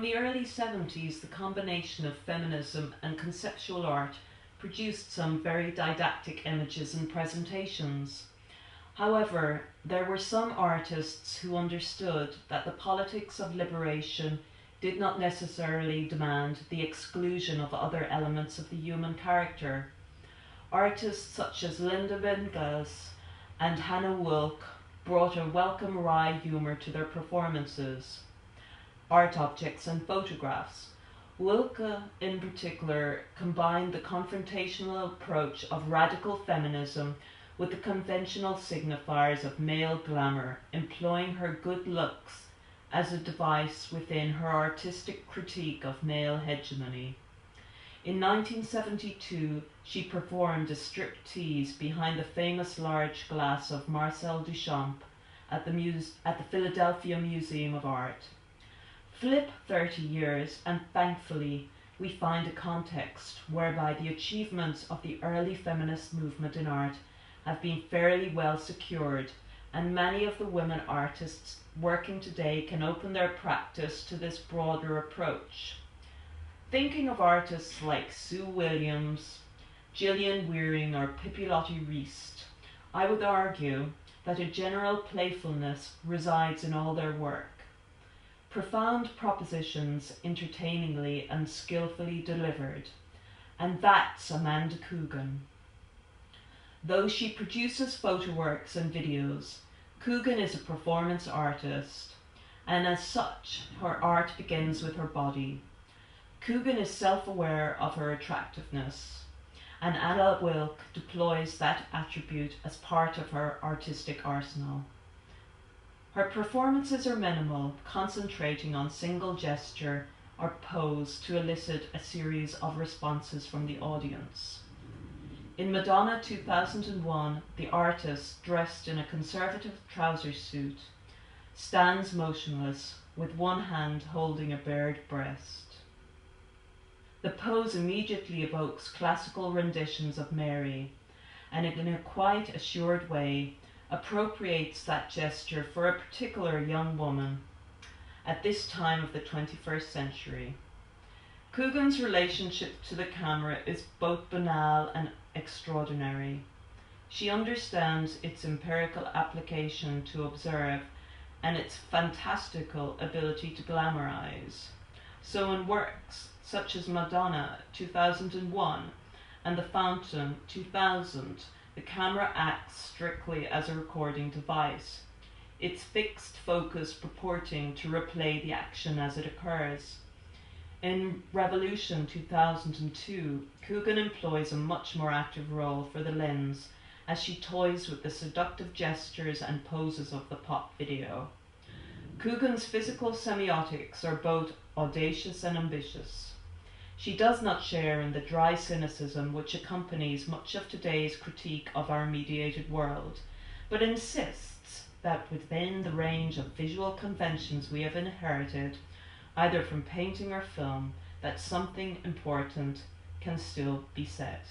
From the early 70s, the combination of feminism and conceptual art produced some very didactic images and presentations. However, there were some artists who understood that the politics of liberation did not necessarily demand the exclusion of other elements of the human character. Artists such as Linda Bengals and Hannah Wilke brought a welcome wry humour to their performances. Art objects and photographs. Wilke, in particular, combined the confrontational approach of radical feminism with the conventional signifiers of male glamour, employing her good looks as a device within her artistic critique of male hegemony. In 1972, she performed a striptease behind the famous large glass of Marcel Duchamp at the Philadelphia Museum of Art. Flip 30 years, and thankfully, we find a context whereby the achievements of the early feminist movement in art have been fairly well secured, and many of the women artists working today can open their practice to this broader approach. Thinking of artists like Sue Williams, Gillian Wearing, or Pippi Lotti-Reist, I would argue that a general playfulness resides in all their work. Profound propositions entertainingly and skillfully delivered, and that's Amanda Coogan. Though she produces photo works and videos, Coogan is a performance artist, and as such, her art begins with her body. Coogan is self-aware of her attractiveness, and Anna Wilke deploys that attribute as part of her artistic arsenal. Her performances are minimal, concentrating on single gesture or pose to elicit a series of responses from the audience. In Madonna 2001, the artist, dressed in a conservative trouser suit, stands motionless with one hand holding a bared breast. The pose immediately evokes classical renditions of Mary, and in a quite assured way appropriates that gesture for a particular young woman at this time of the 21st century. Coogan's relationship to the camera is both banal and extraordinary. She understands its empirical application to observe and its fantastical ability to glamorize. So in works such as Madonna 2001 and The Fountain 2000, the camera acts strictly as a recording device, its fixed focus purporting to replay the action as it occurs. In Revolution 2002, Coogan employs a much more active role for the lens as she toys with the seductive gestures and poses of the pop video. Coogan's physical semiotics are both audacious and ambitious. She does not share in the dry cynicism which accompanies much of today's critique of our mediated world, but insists that within the range of visual conventions we have inherited, either from painting or film, that something important can still be said.